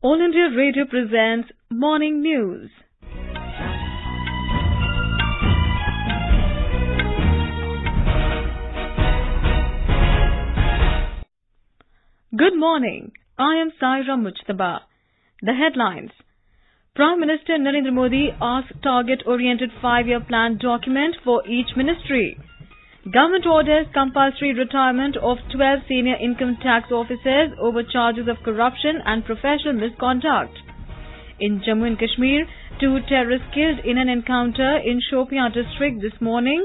All India Radio presents Morning News. Good morning. I am Saira Mujtaba. The headlines. Prime Minister Narendra Modi asks target-oriented 5-year plan document for each ministry. Government orders compulsory retirement of 12 senior income tax officers over charges of corruption and professional misconduct. In Jammu and Kashmir, 2 terrorists killed in an encounter in Shopian district this morning.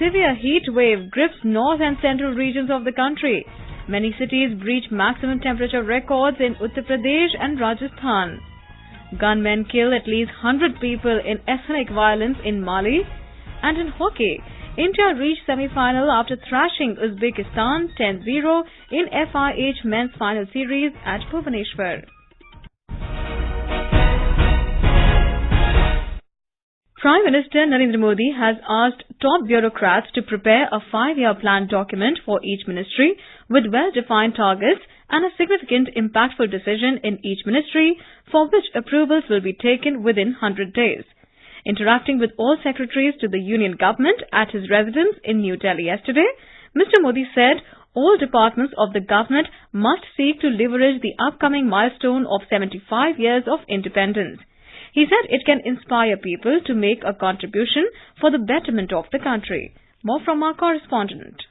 Severe heat wave grips north and central regions of the country. Many cities breach maximum temperature records in Uttar Pradesh and Rajasthan. Gunmen kill at least 100 people in ethnic violence in Mali. And in hockey, India reached semifinal after thrashing Uzbekistan 10-0 in FIH Men's final series at Bhubaneswar. Prime Minister Narendra Modi has asked top bureaucrats to prepare a 5-year plan document for each ministry with well-defined targets and a significant impactful decision in each ministry for which approvals will be taken within 100 days. Interacting with all secretaries to the union government at his residence in New Delhi yesterday, Mr. Modi said all departments of the government must seek to leverage the upcoming milestone of 75 years of independence. He said it can inspire people to make a contribution for the betterment of the country. More from our correspondent.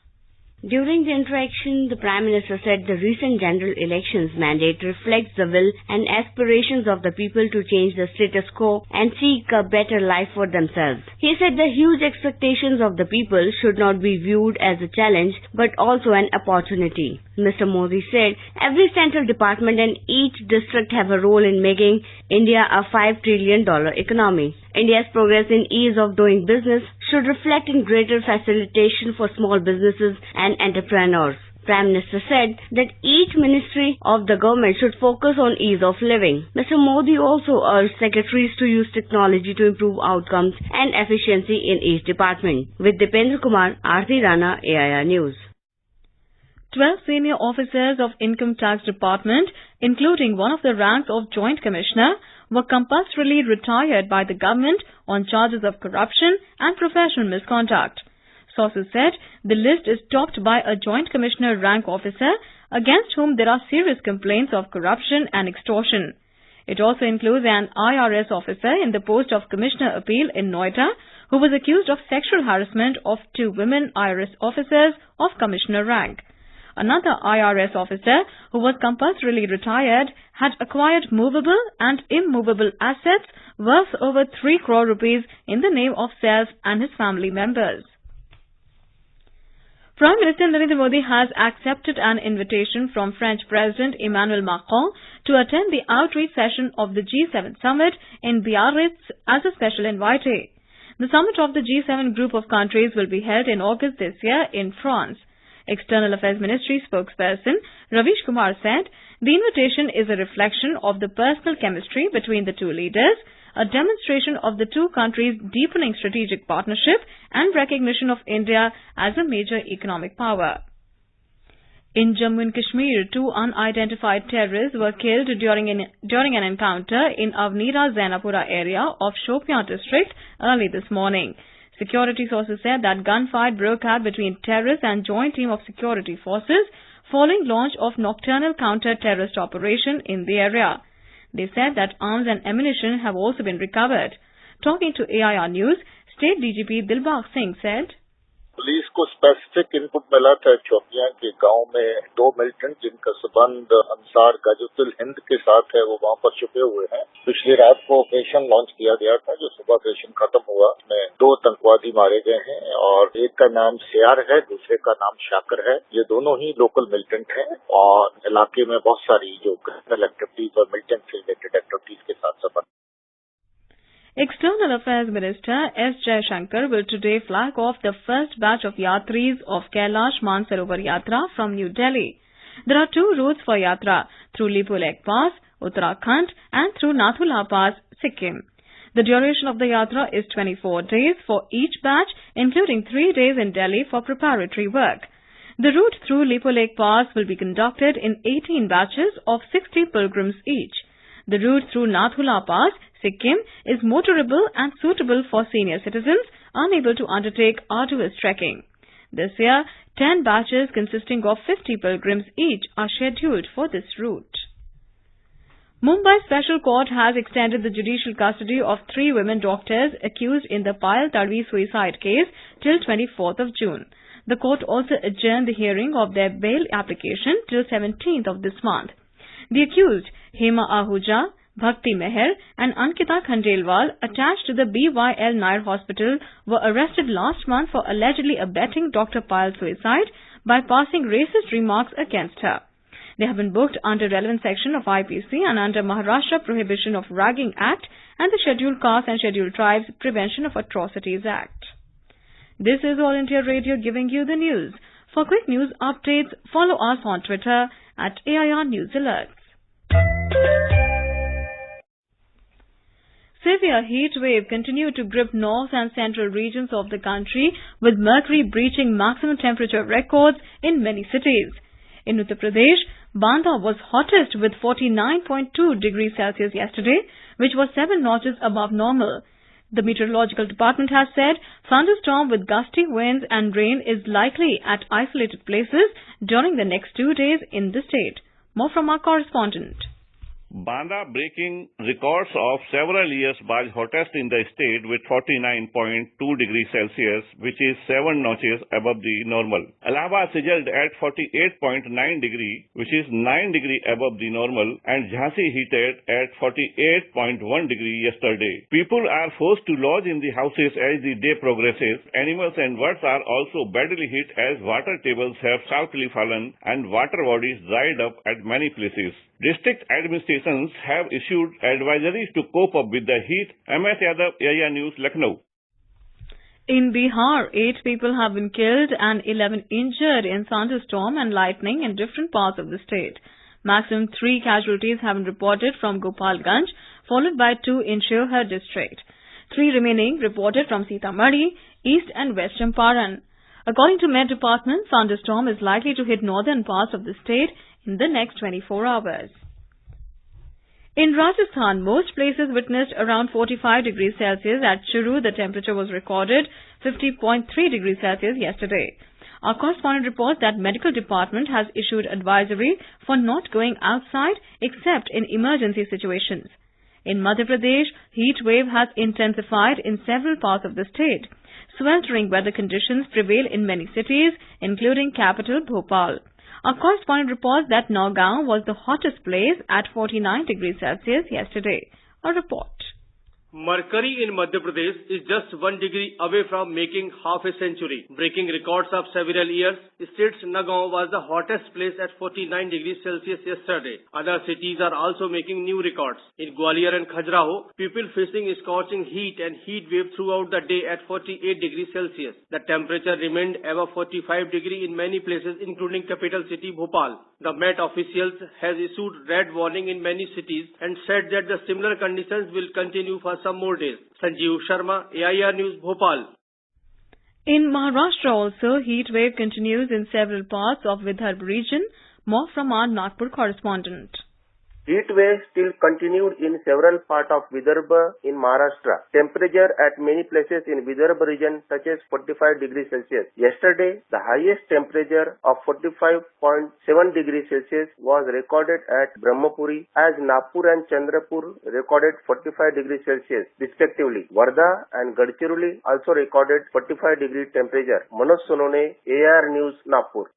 During the interaction, the Prime Minister said the recent general elections mandate reflects the will and aspirations of the people to change the status quo and seek a better life for themselves. He said the huge expectations of the people should not be viewed as a challenge but also an opportunity. Mr. Modi said every central department and each district have a role in making India a $5 trillion economy. India's progress in ease of doing business should reflect in greater facilitation for small businesses and entrepreneurs. Prime Minister said that each ministry of the government should focus on ease of living. Mr. Modi also urged secretaries to use technology to improve outcomes and efficiency in each department. With Dipendra Kumar, Aarti Rana, AIR News. 12 senior officers of Income Tax Department, including one of the ranks of Joint Commissioner, were compulsorily retired by the government on charges of corruption and professional misconduct. Sources said the list is topped by a Joint Commissioner rank officer against whom there are serious complaints of corruption and extortion. It also includes an IRS officer in the post of Commissioner Appeal in Noida who was accused of sexual harassment of 2 women IRS officers of Commissioner rank. Another IRS officer who was compulsorily retired had acquired movable and immovable assets worth over 3 crore rupees in the name of self and his family members. Prime Minister Narendra Modi has accepted an invitation from French President Emmanuel Macron to attend the outreach session of the G7 summit in Biarritz as a special invitee. The summit of the G7 group of countries will be held in August this year in France. External Affairs Ministry spokesperson Ravish Kumar said the invitation is a reflection of the personal chemistry between the two leaders, a demonstration of the two countries' deepening strategic partnership and recognition of India as a major economic power. In Jammu and Kashmir, 2 unidentified terrorists were killed during an encounter in Avnira Zainapura area of Shopian district early this morning. Security sources said that gunfight broke out between terrorists and joint team of security forces following launch of nocturnal counter-terrorist operation in the area. They said that arms and ammunition have also been recovered. Talking to AIR News, State DGP Dilbagh Singh said, police को specific input मिला था शोपियां के गांव में 2 militant जिनका संबंध अंसार गजतुल हिंद के साथ है वो वहां पर छुपे हुए हैं। पिछली रात को ऑपरेशन लॉन्च किया गया था जो सुबह ऑपरेशन खत्म हुआ उसमें 2 आतंकवादी मारे गए हैं और एक का नाम सियार है दूसरे का नाम शाकर है। ये दोनों ही लोकल मिलिटेंट हैं और इलाके में बहुत सारी जो क्रिमिनल एक्टिविटीज और मिलिटेंट से रिलेटेड एक्टिविटीज के साथ संबंध। External Affairs Minister S. Jaishankar will today flag off the first batch of Yatris of Kailash Mansarovar Yatra from New Delhi. There are 2 routes for Yatra, through Lipo Lake Pass, Uttarakhand and through Nathula Pass, Sikkim. The duration of the Yatra is 24 days for each batch, including 3 days in Delhi for preparatory work. The route through Lipo Lake Pass will be conducted in 18 batches of 60 pilgrims each. The route through Nathula Pass, Sikkim, is motorable and suitable for senior citizens unable to undertake arduous trekking. This year, 10 batches consisting of 50 pilgrims each are scheduled for this route. Mumbai Special Court has extended the judicial custody of 3 women doctors accused in the Payal Tadvi suicide case till 24th of June. The court also adjourned the hearing of their bail application till 17th of this month. The accused, Hema Ahuja, Bhakti Meher and Ankita Khandelwal, attached to the BYL Nair Hospital, were arrested last month for allegedly abetting Dr. Payal's suicide by passing racist remarks against her. They have been booked under relevant section of IPC and under Maharashtra Prohibition of Ragging Act and the Scheduled Castes and Scheduled Tribes Prevention of Atrocities Act. This is All India Radio giving you the news. For quick news updates, follow us on Twitter at AIR News Alerts. Severe heat wave continued to grip north and central regions of the country, with mercury breaching maximum temperature records in many cities. In Uttar Pradesh, Banda was hottest with 49.2 degrees Celsius yesterday, which was 7 notches above normal. The meteorological department has said thunderstorm with gusty winds and rain is likely at isolated places during the next 2 days in the state. More from our correspondent. Banda breaking records of several years by hottest in the state with 49.2 degrees Celsius, which is 7 notches above the normal. Allahabad sizzled at 48.9 degree, which is 9 degree above the normal, and Jhansi heated at 48.1 degree yesterday. People are forced to lodge in the houses as the day progresses. Animals and birds are also badly hit as water tables have sharply fallen and water bodies dried up at many places. District administrations have issued advisories to cope up with the heat. MS Yadav, AIR News, Lucknow. In Bihar, 8 people have been killed and 11 injured in thunderstorm and lightning in different parts of the state. Maximum 3 casualties have been reported from Gopalganj, followed by 2 in Shiohar district. 3 remaining reported from Sitamarhi, East and West Champaran. According to Met Department, thunderstorm is likely to hit northern parts of the state in the next 24 hours. In Rajasthan, most places witnessed around 45 degrees Celsius. At Churu, the temperature was recorded 50.3 degrees Celsius yesterday. Our correspondent reports that medical department has issued advisory for not going outside except in emergency situations. In Madhya Pradesh, heat wave has intensified in several parts of the state. Sweltering weather conditions prevail in many cities, including capital Bhopal. Our correspondent reports that Nagaon was the hottest place at 49 degrees Celsius yesterday. A report. Mercury in Madhya Pradesh is just 1 degree away from making half a century, breaking records of several years. State's Nagaon was the hottest place at 49 degrees Celsius yesterday. Other cities are also making new records. In Gwalior and Khajuraho, people facing scorching heat and heat wave throughout the day at 48 degrees Celsius. The temperature remained above 45 degrees in many places, including capital city Bhopal. The Met officials has issued red warning in many cities and said that the similar conditions will continue for some more days. Sanjeev Sharma, AIR News, Bhopal. In Maharashtra also, heat wave continues in several parts of Vidarbha region. More from our Nagpur correspondent. Heat wave still continued in several parts of Vidarbha in Maharashtra. Temperature at many places in Vidarbha region touches 45 degrees Celsius. Yesterday, the highest temperature of 45.7 degrees Celsius was recorded at Brahmapuri, as Nagpur and Chandrapur recorded 45 degrees Celsius respectively. Wardha and Gadchiroli also recorded 45 degree temperature. Manoj Sonone, AIR News, Nagpur.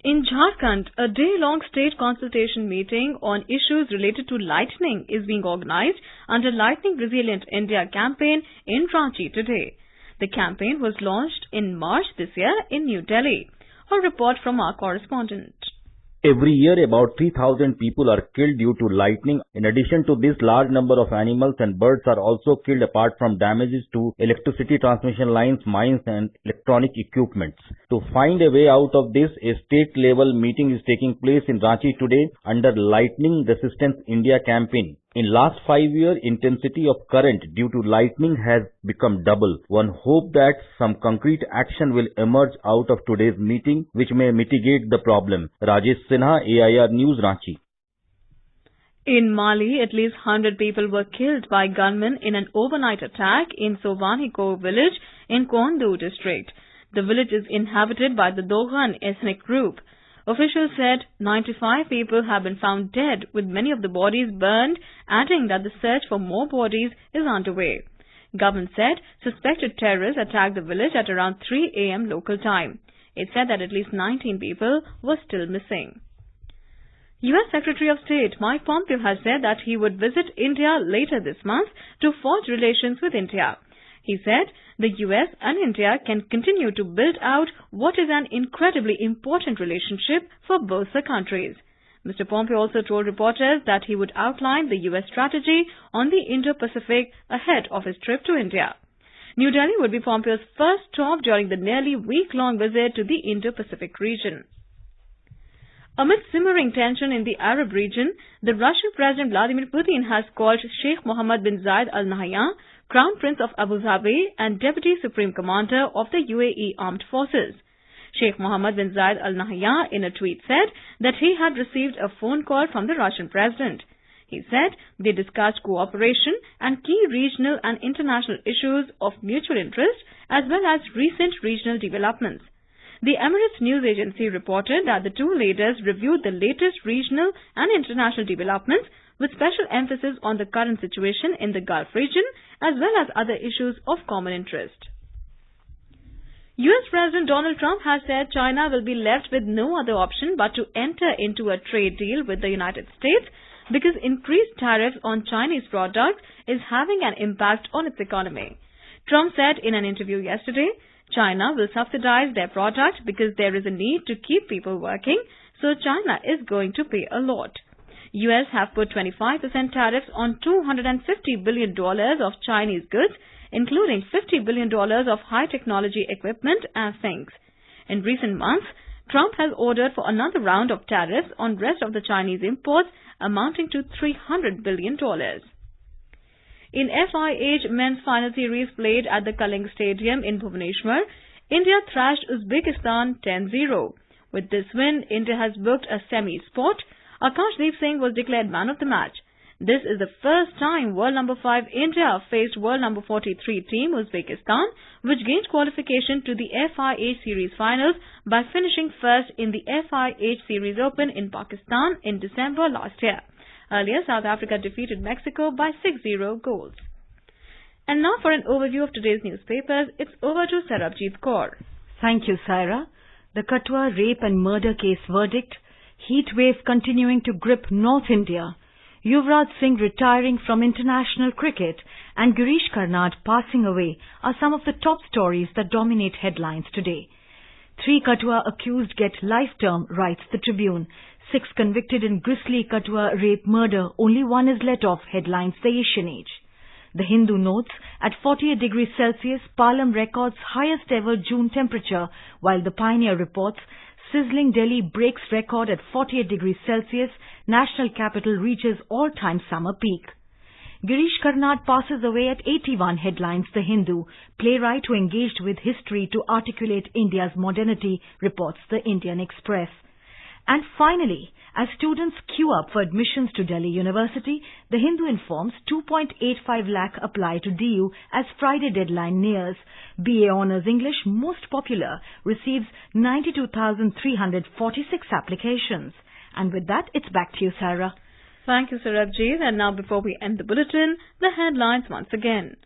In Jharkhand, a day-long state consultation meeting on issues related to lightning is being organized under Lightning Resilient India campaign in Ranchi today. The campaign was launched in March this year in New Delhi. A report from our correspondent. Every year, about 3,000 people are killed due to lightning. In addition to this, large number of animals and birds are also killed apart from damages to electricity transmission lines, mines and electronic equipments. To find a way out of this, a state-level meeting is taking place in Ranchi today under Lightning Resistance India campaign. In last 5 years, intensity of current due to lightning has become double. One hope that some concrete action will emerge out of today's meeting, which may mitigate the problem. Rajesh Sinha, AIR News, Ranchi. In Mali, at least 100 people were killed by gunmen in an overnight attack in Sobaniko village in Kondou district. The village is inhabited by the Dogon ethnic group. Officials said 95 people have been found dead, with many of the bodies burned, adding that the search for more bodies is underway. Government said suspected terrorists attacked the village at around 3 a.m. local time. It said that at least 19 people were still missing. U.S. Secretary of State Mike Pompeo has said that he would visit India later this month to forge relations with India. He said the U.S. and India can continue to build out what is an incredibly important relationship for both the countries. Mr. Pompeo also told reporters that he would outline the U.S. strategy on the Indo-Pacific ahead of his trip to India. New Delhi would be Pompeo's first stop during the nearly week-long visit to the Indo-Pacific region. Amid simmering tension in the Arab region, the Russian President Vladimir Putin has called Sheikh Mohammed bin Zayed Al Nahyan, Crown Prince of Abu Dhabi and Deputy Supreme Commander of the UAE Armed Forces. Sheikh Mohammed bin Zayed Al Nahyan in a tweet said that he had received a phone call from the Russian President. He said they discussed cooperation and key regional and international issues of mutual interest as well as recent regional developments. The Emirates news agency reported that the two leaders reviewed the latest regional and international developments with special emphasis on the current situation in the Gulf region as well as other issues of common interest. U.S. President Donald Trump has said China will be left with no other option but to enter into a trade deal with the United States because increased tariffs on Chinese products is having an impact on its economy. Trump said in an interview yesterday, China will subsidize their product because there is a need to keep people working, so China is going to pay a lot. U.S. have put 25% tariffs on $250 billion of Chinese goods, including $50 billion of high-technology equipment and things. In recent months, Trump has ordered for another round of tariffs on rest of the Chinese imports amounting to $300 billion. In FIH Men's final series played at the Kaling Stadium in Bhubaneswar, India thrashed Uzbekistan 10-0. With this win, India has booked a semi-spot. Akashdeep Singh was declared man of the match. This is the first time world number 5 India faced world number 43 team Uzbekistan, which gained qualification to the FIH series finals by finishing first in the FIH Series Open in Pakistan in December last year. Earlier, South Africa defeated Mexico by 6-0 goals. And now for an overview of today's newspapers, it's over to Sarabjit Kaur. Thank you, Saira. The Katwa rape and murder case verdict, Heatwave continuing to grip North India, Yuvraj Singh retiring from international cricket and Girish Karnad passing away are some of the top stories that dominate headlines today. 3 Katwa accused get life term, writes the Tribune. 6 convicted in grisly Katwa rape murder, only 1 is let off, headlines the Asian Age. The Hindu notes, at 48 degrees Celsius, Palam records highest ever June temperature, while the Pioneer reports, sizzling Delhi breaks record at 48 degrees Celsius, national capital reaches all-time summer peak. Girish Karnad passes away at 81, headlines the Hindu, playwright who engaged with history to articulate India's modernity, reports the Indian Express. And finally, as students queue up for admissions to Delhi University, the Hindu informs 2.85 lakh apply to DU as Friday deadline nears. BA Honours English, most popular, receives 92,346 applications. And with that, it's back to you, Sarah. Thank you, Sarabjit. And now before we end the bulletin, the headlines once again.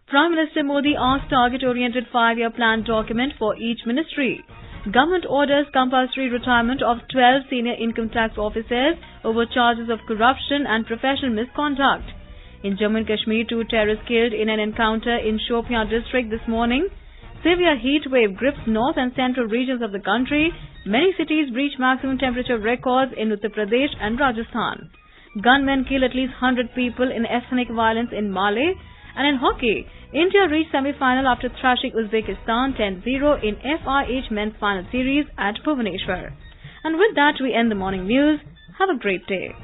Prime Minister Modi asked target-oriented 5-year plan document for each ministry. Government orders compulsory retirement of 12 senior income tax officers over charges of corruption and professional misconduct. In Jammu and Kashmir, 2 terrorists killed in an encounter in Shopian district this morning. Severe heat wave grips north and central regions of the country. Many cities breach maximum temperature records in Uttar Pradesh and Rajasthan. Gunmen kill at least 100 people in ethnic violence in Mali. And in hockey, India reached semi-final after thrashing Uzbekistan 10-0 in FIH Men's final series at Bhubaneswar. And with that, we end the morning news. Have a great day.